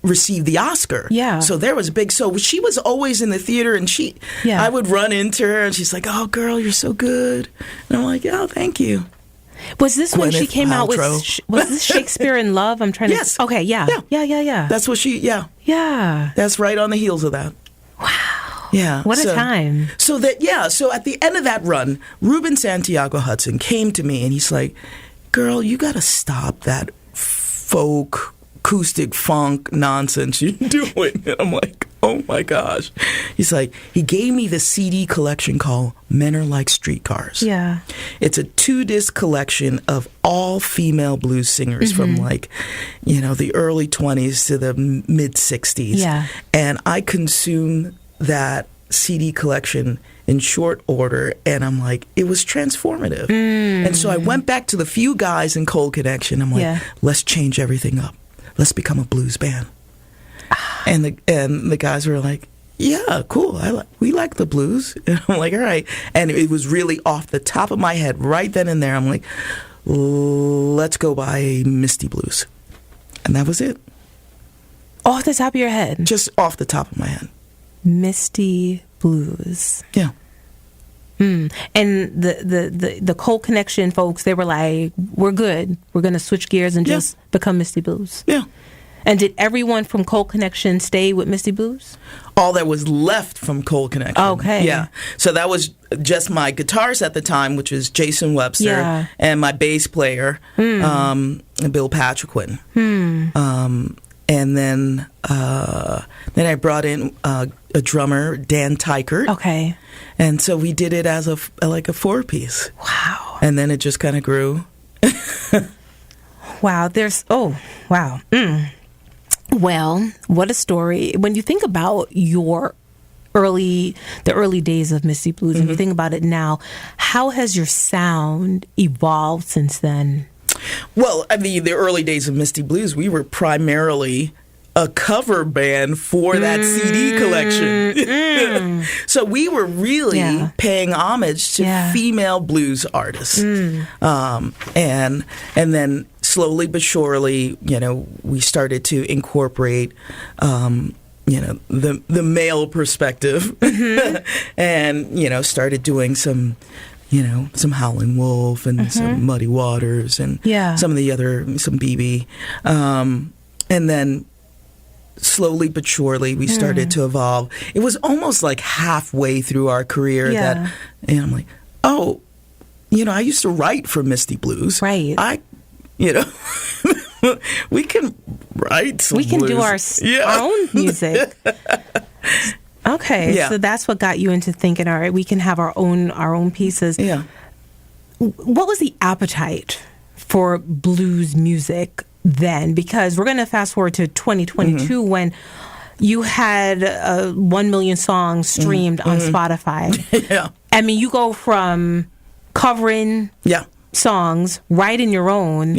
received the Oscar. Yeah. So there was a big... So she was always in the theater, and I would run into her, and she's like, oh, girl, you're so good. And I'm like, oh, thank you. Was this when she came out with... Was this Shakespeare in Love? I'm trying to... Yes. Okay, yeah. That's what she... Yeah. That's right on the heels of that. Wow. Yeah. What a time. So at the end of that run, Ruben Santiago Hudson came to me, and he's like, girl, you got to stop that folk... acoustic funk nonsense you're doing. And I'm like, oh my gosh. He's like, he gave me the CD collection called Men Are Like Streetcars. Yeah. It's a 2-disc collection of all female blues singers from like, the early 20s to the mid 60s. Yeah. And I consumed that CD collection in short order, and I'm like, it was transformative. And so I went back to the few guys in Cold Connection. I'm like, let's change everything up. Let's become a blues band. And the guys were like, yeah, cool. We like the blues. And I'm like, all right. And it was really off the top of my head right then and there. I'm like, let's go buy Misty Blues. And that was it. Off the top of your head? Just off the top of my head. Misty Blues. Yeah. And the Cold Connection folks, they were like, we're good. We're going to switch gears and just become Misty Blues. Yeah. And did everyone from Cold Connection stay with Misty Blues? All that was left from Cold Connection. Okay. Yeah. So that was just my guitarist at the time, which was Jason Webster, and my bass player, Bill Patriquin. And then I brought in a drummer, Dan Tykert. Okay. And so we did it as a 4-piece. Wow. And then it just kind of grew. Wow. Wow. Well, what a story. When you think about the early days of Misty Blues, and you think about it now, how has your sound evolved since then? Well, I mean, the early days of Misty Blues, we were primarily a cover band for that CD collection. So we were really paying homage to female blues artists. And then slowly but surely, we started to incorporate the male perspective and started doing some Howlin' Wolf and some Muddy Waters and some BB. And then slowly but surely we started to evolve. It was almost like halfway through our career that, and I'm like, oh, I used to write for Misty Blues. Right. We can write some We can blues. do our own music. Okay, so that's what got you into thinking, all right, we can have our own pieces. Yeah. What was the appetite for blues music then? Because we're going to fast forward to 2022 when you had 1 million songs streamed on Spotify. Yeah. I mean, you go from covering songs, writing your own,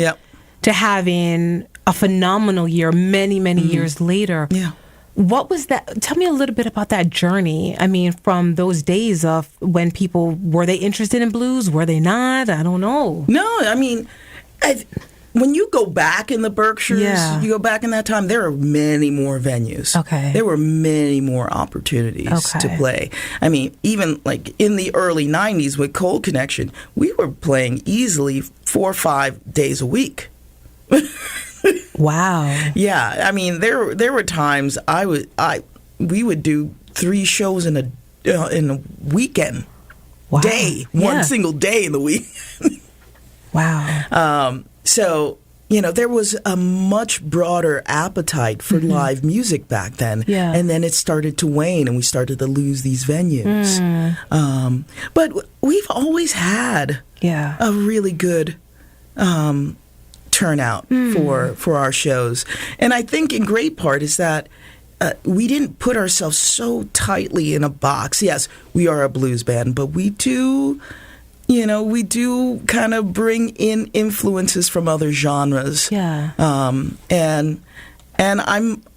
to having a phenomenal year many, many years later. Yeah. What was that? Tell me a little bit about that journey. I mean, from those days of when people, were they interested in blues? Were they not? I don't know. No, I mean, when you go back in the Berkshires, you go back in that time, there are many more venues. Okay. There were many more opportunities to play. I mean, even like in the early 90s with Cold Connection, we were playing easily 4 or 5 days a week. Wow. Yeah, I mean, there were times we would do 3 shows in a weekend day, one single day in the week. Wow. So, there was a much broader appetite for live music back then. Yeah. And then it started to wane and we started to lose these venues. But we've always had a really good turnout for our shows. And I think in great part is that we didn't put ourselves so tightly in a box. Yes, we are a blues band, but we do kind of bring in influences from other genres. Yeah. And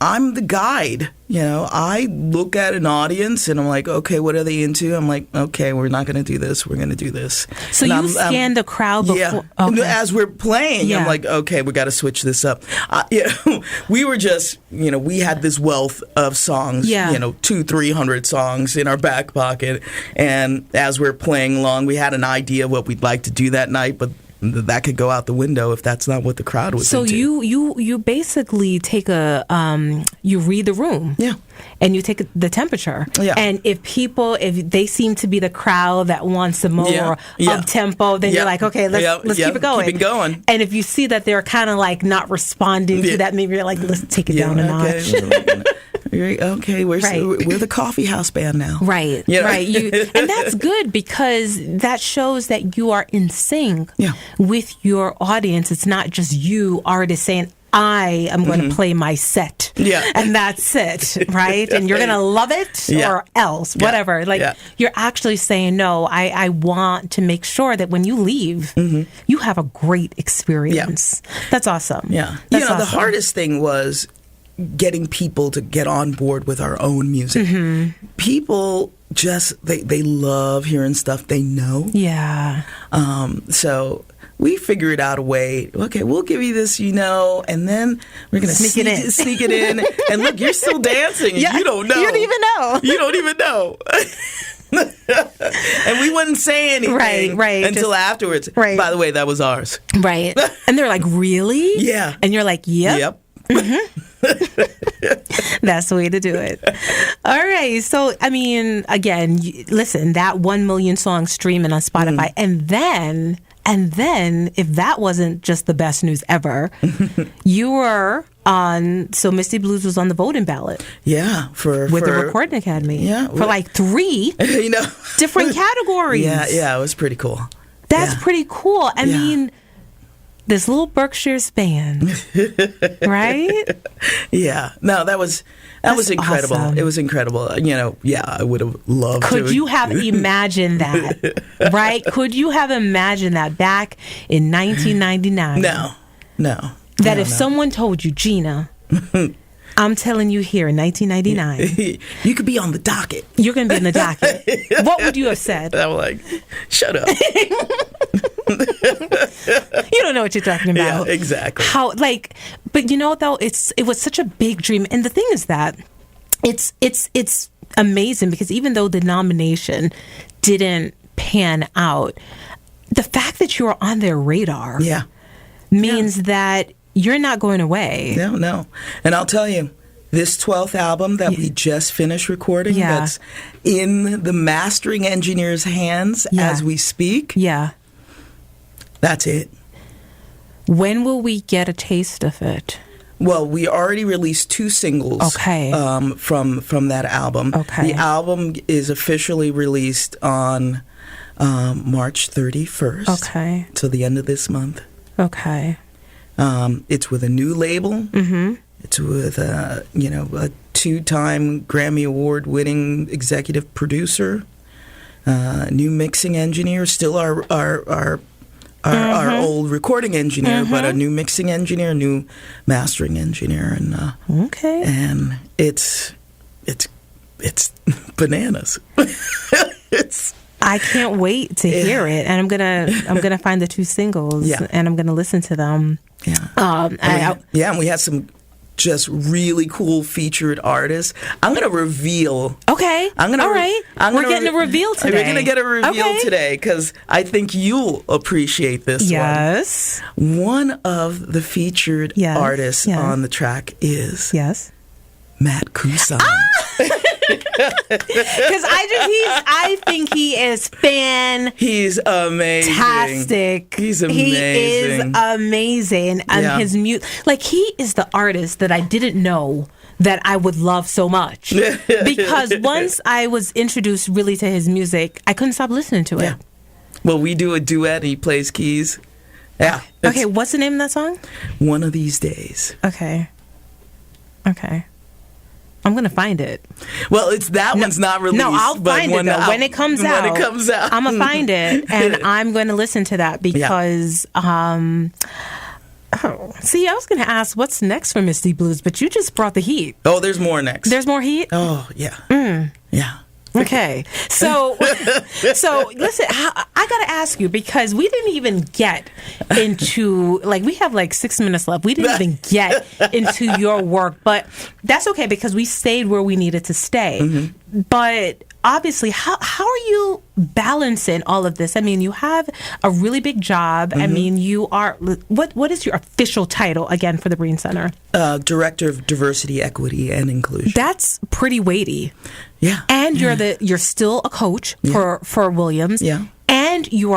I'm the guide. I look at an audience and I'm like, okay, what are they into? I'm like, okay, we're not going to do this. We're going to do this. So and you scan the crowd before? Yeah. Okay. As we're playing, I'm like, okay, we got to switch this up. We were just, we had this wealth of songs, 200-300 songs in our back pocket. And as we're playing along, we had an idea of what we'd like to do that night, but that could go out the window if that's not what the crowd was into. So you basically take you read the room. Yeah. And you take the temperature. Yeah. And if they seem to be the crowd that wants some more up-tempo, then you're like, okay, let's keep it going. Keep it going. And if you see that they're kind of like not responding to that, maybe you're like, let's take it down a notch. Okay, we're the coffee house band now. Right, right. And that's good because that shows that you are in sync with your audience. It's not just you, artists, saying, I am going to play my set. Yeah. And that's it, right? And you're going to love it or else, whatever. You're actually saying, no, I want to make sure that when you leave, you have a great experience. Yeah. That's awesome. Yeah. That's awesome. The hardest thing was getting people to get on board with our own music. People just, they love hearing stuff they know. Yeah. So we figured out a way, okay, we'll give you this, and then we're going to sneak it in. And look, you're still dancing. And you don't know. You don't even know. You don't even know. And we wouldn't say anything until afterwards. Right. By the way, that was ours. Right. And they're like, really? Yeah. And you're like, yep. That's the way to do it. All right. So, I mean, again, listen, that 1 million songs streaming on Spotify. And then, if that wasn't just the best news ever, you were so Misty Blues was on the voting ballot. Yeah. With the Recording Academy. Yeah. For like 3 different categories. Yeah, it was pretty cool. That's pretty cool. I mean, this little Berkshire span, right? Yeah. No, that was incredible. Awesome. It was incredible. I would have loved to. Could you have imagined that, right? Could you have imagined that back in 1999? No. That if someone told you, Gina, I'm telling you here in 1999, you could be on the docket. You're going to be in the docket. What would you have said? I'm like, shut up. You don't know what you're talking about. Yeah, exactly. But though, it was such a big dream. And the thing is that it's amazing because even though the nomination didn't pan out, the fact that you were on their radar means that you're not going away. No. And I'll tell you, this 12th album that we just finished recording, that's in the mastering engineer's hands as we speak. Yeah. That's it. When will we get a taste of it? Well, we already released 2 singles from that album. Okay. The album is officially released on March 31st. Okay. So the end of this month. Okay. It's with a new label. Mm-hmm. It's with a 2-time Grammy Award-winning executive producer, new mixing engineer, still our old recording engineer, but a new mixing engineer, new mastering engineer, and it's bananas. I can't wait to hear it, and I'm gonna find the 2 singles, and I'm gonna listen to them. And we had some just really cool featured artists. I'm gonna reveal. Okay. All right. We're getting a reveal today. We're gonna get a reveal today because I think you'll appreciate this one. Yes. One of the featured artists on the track is Matt Kusan. Because I think he is He's amazing. Fantastic. He's amazing. He is amazing. And his music, he is the artist that I didn't know that I would love so much. Because once I was introduced really to his music, I couldn't stop listening to it. Yeah. Well, we do a duet and he plays keys. Yeah. Okay, what's the name of that song? One of These Days. Okay. I'm going to find it. Well, one's not released. No, I'll find it, though. When it comes out, I'm going to find it, and I'm going to listen to that because, see, I was going to ask what's next for Misty Blues, but you just brought the heat. Oh, there's more next. There's more heat? Oh, yeah. Yeah. Okay. So listen, I got to ask you, because we didn't even get into, we have 6 minutes left. We didn't even get into your work, but that's okay because we stayed where we needed to stay. Mm-hmm. But obviously, how are you balancing all of this? I mean, you have a really big job. Mm-hmm. I mean, you are, what is your official title again for the Breen Center? Director of Diversity, Equity, and Inclusion. That's pretty weighty. Yeah. And you're still a coach for Williams. Yeah. And you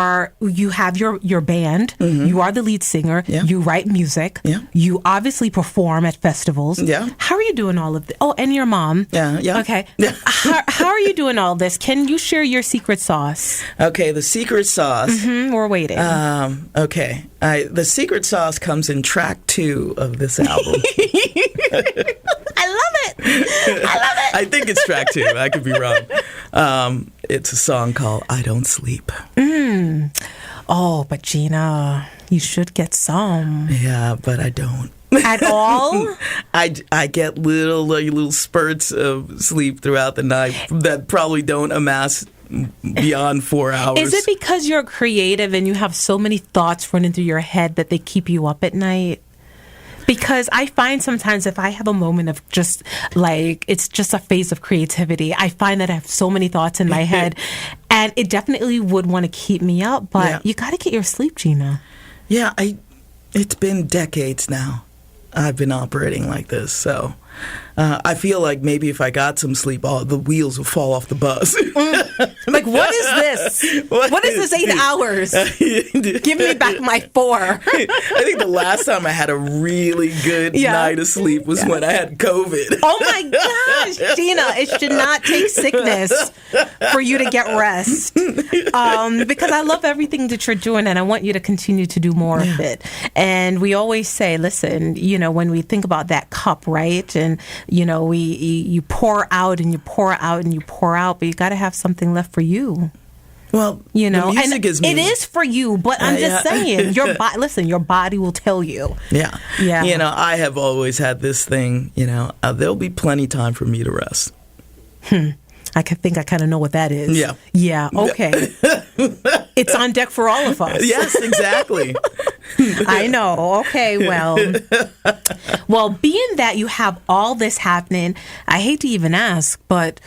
have your band. Mm-hmm. You are the lead singer. Yeah. You write music. Yeah. You obviously perform at festivals. Yeah. How are you doing all of this? Oh, and your mom. Yeah. Yeah. Okay. Yeah. How are you doing all this? Can you share your secret sauce? Okay, the secret sauce. Mm-hmm, we're waiting. Okay. The secret sauce comes in track 2 of this album. I love it. I think it's track 2. I could be wrong. It's a song called I Don't Sleep. Oh, but Gina, you should get some. Yeah, but I don't. At all? I get little spurts of sleep throughout the night that probably don't amass beyond 4 hours. Is it because you're creative and you have so many thoughts running through your head that they keep you up at night? Because I find sometimes if I have a moment of just it's just a phase of creativity, I find that I have so many thoughts in my head, and it definitely would want to keep me up. But you got to get your sleep, Gina. Yeah, it's been decades now. I've been operating like this, so I feel like maybe if I got some sleep, all the wheels will fall off the bus. But like, what is this? What is this 8 hours? Give me back my 4. I think the last time I had a really good night of sleep was when I had COVID. Oh my gosh, Gina, it should not take sickness for you to get rest. Because I love everything that you're doing, and I want you to continue to do more of it. And we always say, listen, when we think about that cup, right? And, you pour out and you pour out and you pour out, but you got to have something left for you. Well, the music is music. It is for you, but I'm just saying, your body will tell you. Yeah. Yeah. I have always had this thing, there'll be plenty time for me to rest. I think I kind of know what that is. Yeah. Yeah, okay. It's on deck for all of us. Yes, exactly. I know. Okay, well, being that you have all this happening, I hate to even ask, but,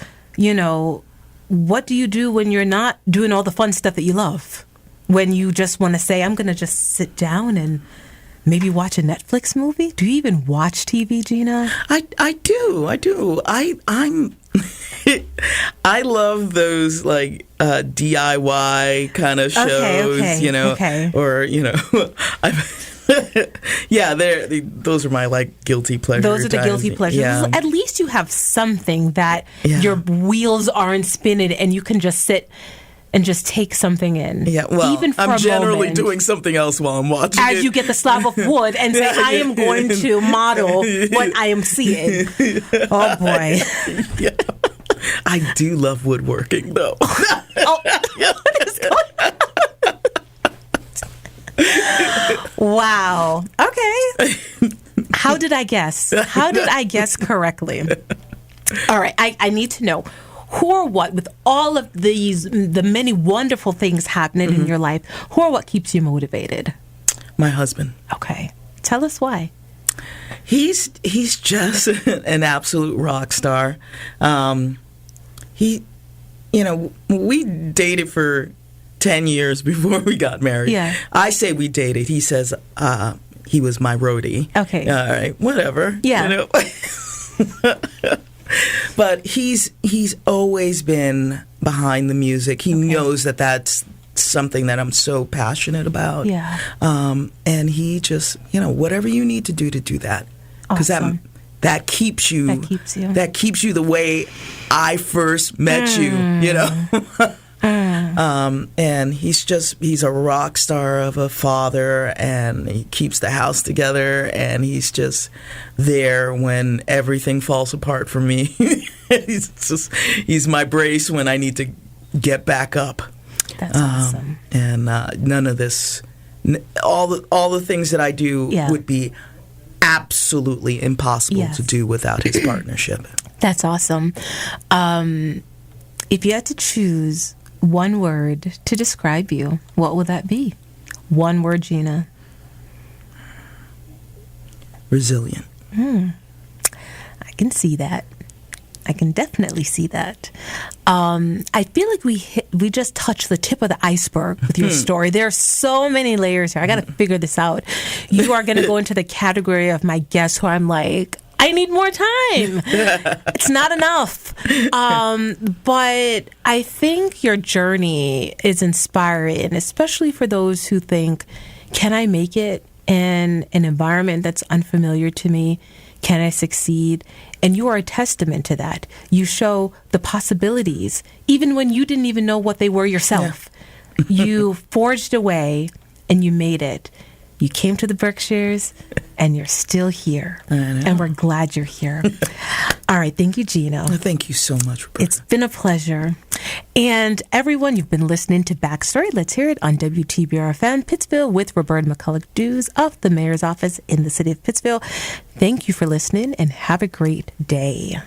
what do you do when you're not doing all the fun stuff that you love? When you just want to say, I'm going to just sit down and maybe watch a Netflix movie? Do you even watch TV, Gina? I do. I'm I love those like DIY kind of shows, okay. or those are my like guilty pleasures. Those are the guilty pleasures. Yeah. At least you have something that your wheels aren't spinning and you can just sit and just take something in. Yeah, well, even for I'm generally moment, doing something else while I'm watching as you get the slab of wood and say, I am going to model what I am seeing. Oh, boy. Yeah. I do love woodworking, though. What is going on? Wow. Okay. How did I guess? How did I guess correctly? All right. I need to know who or what, with all of the many wonderful things happening in your life, who or what keeps you motivated? My husband. Okay. Tell us why. He's just an absolute rock star. We dated for 10 years before we got married. Yeah. I say we dated. He says he was my roadie. Okay. All right. Whatever. Yeah. But he's always been behind the music. He knows that that's something that I'm so passionate about. Yeah. And he just, whatever you need to do that. Because awesome. that keeps you. That keeps you. That keeps you the way I first met you, and he's a rock star of a father, and he keeps the house together, and he's there when everything falls apart for me. He's my brace when I need to get back up. That's awesome. And none of this, all the things that I do would be absolutely impossible to do without his partnership. That's awesome. If you had to choose one word to describe you, what would that be? One word, Gina. Resilient. I can see that. I can definitely see that. I feel like we just touched the tip of the iceberg with your story. There are so many layers here. I got to figure this out. You are going to go into the category of my guests who I'm like, I need more time. It's not enough. But I think your journey is inspiring, especially for those who think, can I make it in an environment that's unfamiliar to me? Can I succeed? And you are a testament to that. You show the possibilities, even when you didn't even know what they were yourself. Yeah. You forged a way and you made it. You came to the Berkshires and you're still here. And we're glad you're here. All right. Thank you, Gina. Thank you so much, Roberta. It's been a pleasure. And everyone, you've been listening to Backstory. Let's hear it on WTBR-FM Pittsville with Roberta McCulloch-Dews of the Mayor's Office in the city of Pittsville. Thank you for listening and have a great day.